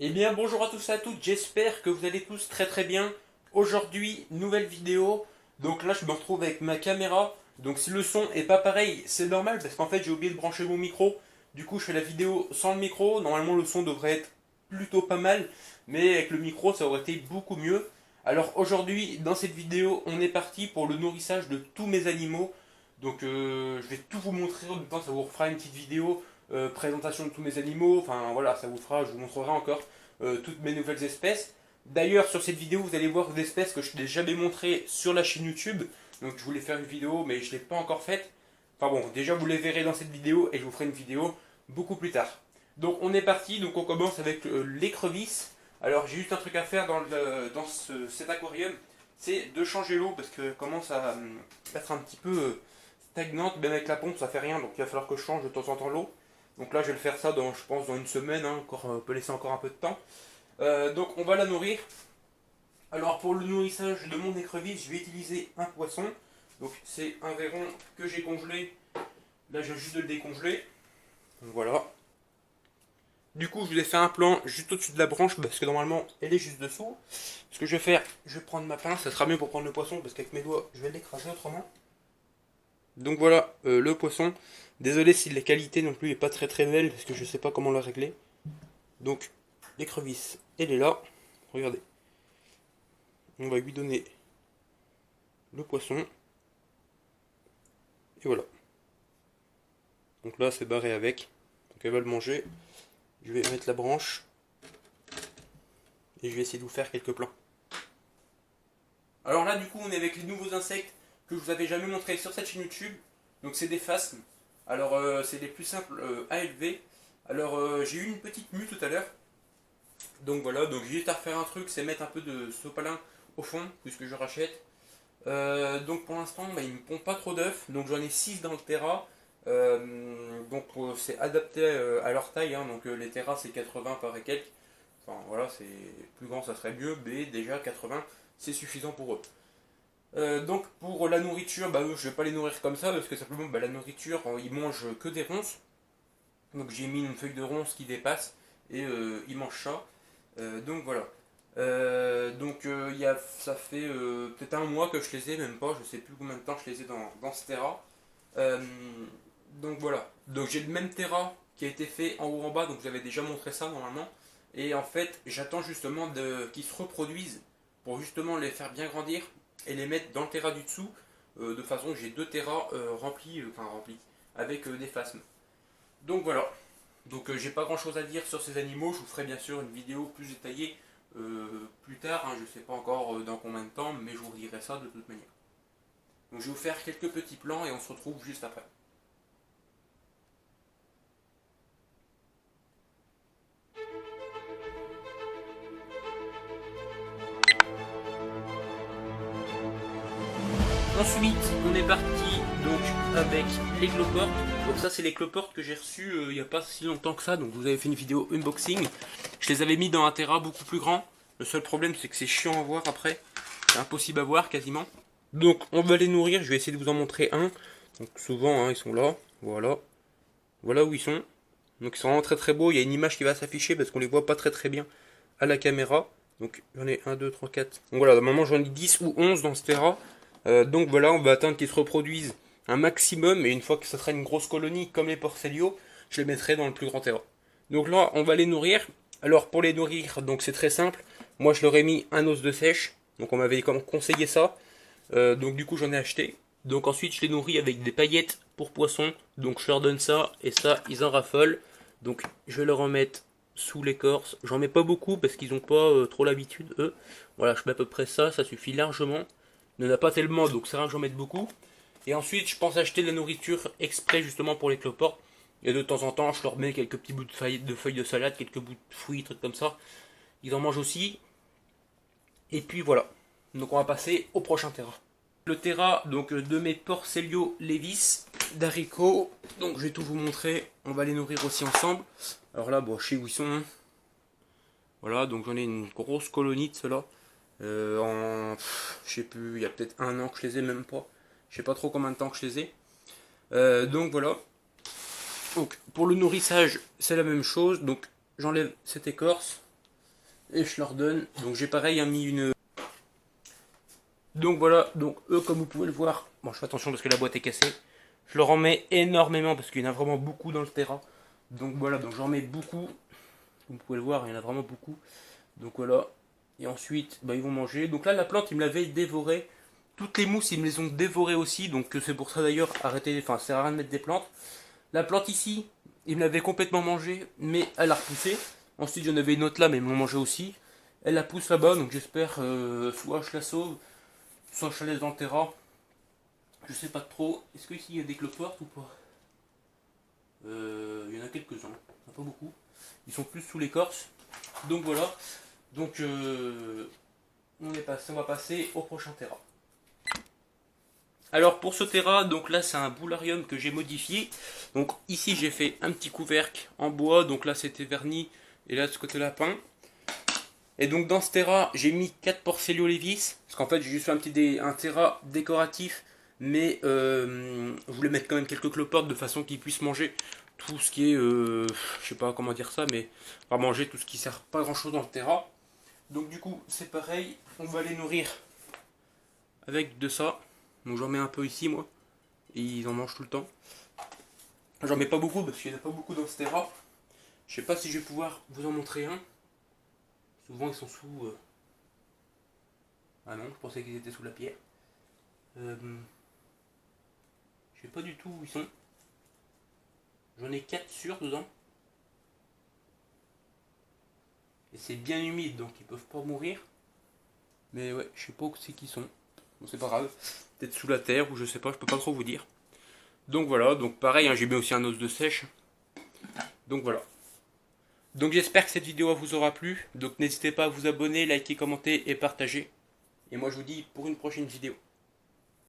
Eh bien bonjour à tous et à toutes, j'espère que vous allez tous très très bien. Aujourd'hui, nouvelle vidéo. Donc là je me retrouve avec ma caméra. Donc si le son est pas pareil, c'est normal parce qu'en fait j'ai oublié de brancher mon micro. Du coup je fais la vidéo sans le micro. Normalement le son devrait être plutôt pas mal. Mais avec le micro ça aurait été beaucoup mieux. Alors aujourd'hui dans cette vidéo on est parti pour le nourrissage de tous mes animaux. Donc je vais tout vous montrer en même temps, ça vous refera une petite vidéo présentation de tous mes animaux. Enfin voilà, ça vous fera, je vous montrerai encore toutes mes nouvelles espèces. D'ailleurs, sur cette vidéo, vous allez voir des espèces que je n'ai jamais montrées sur la chaîne YouTube. Donc je voulais faire une vidéo, mais je ne l'ai pas encore faite. Enfin bon, déjà vous les verrez dans cette vidéo et je vous ferai une vidéo beaucoup plus tard. Donc on est parti, donc on commence avec l'écrevisse. Alors j'ai juste un truc à faire dans cet aquarium, c'est de changer l'eau parce que commence à être un petit peu stagnante, même avec la pompe ça fait rien, donc il va falloir que je change de temps en temps l'eau. Donc là je vais le faire ça dans, je pense, dans une semaine, hein, encore, on peut laisser encore un peu de temps. Donc on va la nourrir. Alors pour le nourrissage de mon écrevisse, je vais utiliser un poisson. Donc c'est un verron que j'ai congelé. Là je viens juste de le décongeler. Donc voilà. Du coup je vous ai fait un plan juste au-dessus de la branche parce que normalement elle est juste dessous. Ce que je vais faire, je vais prendre ma pince, ça sera mieux pour prendre le poisson parce qu'avec mes doigts je vais l'écraser autrement. Donc voilà le poisson. Désolé si la qualité non plus est pas très très belle parce que je sais pas comment la régler. Donc l'écrevisse, elle est là. Regardez. On va lui donner le poisson. Et voilà. Donc là c'est barré avec. Donc elle va le manger. Je vais mettre la branche. Et je vais essayer de vous faire quelques plans. Alors là du coup on est avec les nouveaux insectes que je vous avais jamais montré sur cette chaîne YouTube. Donc c'est des phasmes. Alors c'est les plus simples à élever. Alors j'ai eu une petite mue tout à l'heure. Donc voilà, donc j'ai juste à refaire un truc, c'est mettre un peu de sopalin au fond, puisque je rachète. Donc pour l'instant, bah, ils ne me pondent pas trop d'œufs, donc j'en ai 6 dans le terra. Donc c'est adapté à leur taille, hein, donc les terras c'est 80 par et quelques. Enfin voilà, c'est plus grand ça serait mieux, mais déjà 80 c'est suffisant pour eux. Donc pour la nourriture, bah eux je vais pas les nourrir comme ça, parce que simplement bah, la nourriture, ils mangent que des ronces. Donc j'ai mis une feuille de ronce qui dépasse, et ils mangent ça. Donc voilà. Ça fait peut-être un mois que je les ai, même pas, je sais plus combien de temps je les ai dans ce terra. Euh, donc voilà. Donc j'ai le même terra qui a été fait en haut en bas, donc j'avais déjà montré ça normalement. Et en fait, j'attends justement qu'ils se reproduisent pour justement les faire bien grandir et les mettre dans le terra du dessous. De façon que j'ai deux terras remplis, avec des phasmes. Donc voilà. Donc j'ai pas grand chose à dire sur ces animaux, je vous ferai bien sûr une vidéo plus détaillée plus tard, hein, je sais pas encore dans combien de temps, mais je vous redirai ça de toute manière. Donc je vais vous faire quelques petits plans et on se retrouve juste après. Ensuite, on est parti donc avec les cloportes. Donc ça c'est les cloportes que j'ai reçues il n'y a pas si longtemps que ça, donc vous avez fait une vidéo unboxing. Je les avais mis dans un terra beaucoup plus grand. Le seul problème c'est que c'est chiant à voir après. C'est impossible à voir quasiment. Donc on va les nourrir, je vais essayer de vous en montrer un. Donc souvent hein, ils sont là, voilà. Voilà où ils sont. Donc ils sont vraiment très très beaux, il y a une image qui va s'afficher parce qu'on les voit pas très très bien à la caméra. Donc j'en ai 1, 2, 3, 4. Donc voilà, normalement j'en ai 10 ou 11 dans ce terra. Donc voilà, on va attendre qu'ils se reproduisent un maximum. Et une fois que ce sera une grosse colonie comme les porcelios, je les mettrai dans le plus grand terra. Donc là, on va les nourrir. Alors pour les nourrir, donc c'est très simple. Moi je leur ai mis un os de sèche. Donc on m'avait conseillé ça. Donc du coup j'en ai acheté. Donc ensuite je les nourris avec des paillettes pour poissons. Donc je leur donne ça et ça ils en raffolent. Donc je vais leur en mettre sous l'écorce. J'en mets pas beaucoup parce qu'ils n'ont pas trop l'habitude eux. Voilà, je mets à peu près ça, ça suffit largement. Il n'y en a pas tellement donc c'est rare que j'en mette beaucoup. Et ensuite je pense acheter de la nourriture exprès justement pour les cloportes. Et de temps en temps je leur mets quelques petits bouts de feuilles de salade, quelques bouts de fruits, trucs comme ça. Ils en mangent aussi. Et puis voilà. Donc on va passer au prochain terrain. Le terra donc de mes Porcelio Levis d'haricots. Donc je vais tout vous montrer. On va les nourrir aussi ensemble. Alors là, bon, je sais où ils sont. Voilà, donc j'en ai une grosse colonie de ceux-là. Je sais plus, il y a peut-être un an que je les ai, même pas. Je sais pas trop combien de temps que je les ai. Donc voilà. Donc pour le nourrissage, c'est la même chose. Donc j'enlève cette écorce. et je leur donne. Donc j'ai pareil mis une... Donc voilà, donc eux comme vous pouvez le voir, bon je fais attention parce que la boîte est cassée. Je leur en mets énormément parce qu'il y en a vraiment beaucoup dans le terrain. Donc voilà, donc j'en mets beaucoup. Vous pouvez le voir, il y en a vraiment beaucoup. Donc voilà. Et ensuite, bah, ils vont manger. Donc là, la plante, ils me l'avaient dévoré. Toutes les mousses, ils me les ont dévorées aussi. Donc c'est pour ça d'ailleurs, arrêtez, enfin, ça sert à rien de mettre des plantes. La plante ici, ils me l'avaient complètement mangée, mais elle a repoussé. Ensuite, j'en avais une autre là, mais ils me l'ont mangée aussi. Elle la pousse là-bas, donc j'espère soit je la sauve, soit je la laisse dans le terrain. Je sais pas trop. Est-ce qu'ici il y a des cloportes ou pas? Il y en a quelques-uns, pas beaucoup. Ils sont plus sous l'écorce. Donc voilà. Donc on va passer au prochain terrain. Alors pour ce terrain, donc là c'est un boularium que j'ai modifié. Donc ici j'ai fait un petit couvercle en bois, donc là c'était verni et là de ce côté lapin. Et donc dans ce terrain j'ai mis 4 Porcellio Levis, parce qu'en fait j'ai juste fait un terrain décoratif, mais je voulais mettre quand même quelques cloportes de façon qu'ils puissent manger tout ce qui est, je sais pas comment dire ça, mais on va manger tout ce qui sert pas grand chose dans le terrain. Donc du coup c'est pareil, on va les nourrir avec de ça. Donc j'en mets un peu ici moi, et ils en mangent tout le temps. J'en mets pas beaucoup parce qu'il n'y en a pas beaucoup dans ce terrain. Je sais pas si je vais pouvoir vous en montrer un. Souvent ils sont sous... Ah non, je pensais qu'ils étaient sous la pierre. Je sais pas du tout où ils sont. J'en ai 4 sûrs dedans. Et c'est bien humide donc ils peuvent pas mourir. Mais ouais, je sais pas où c'est qu'ils sont. Bon c'est pas grave. Peut-être sous la terre ou je sais pas, je peux pas trop vous dire. Donc voilà, donc pareil, hein, j'ai mis aussi un os de sèche. Donc voilà. Donc j'espère que cette vidéo vous aura plu. Donc n'hésitez pas à vous abonner, liker, commenter et partager. Et moi je vous dis pour une prochaine vidéo.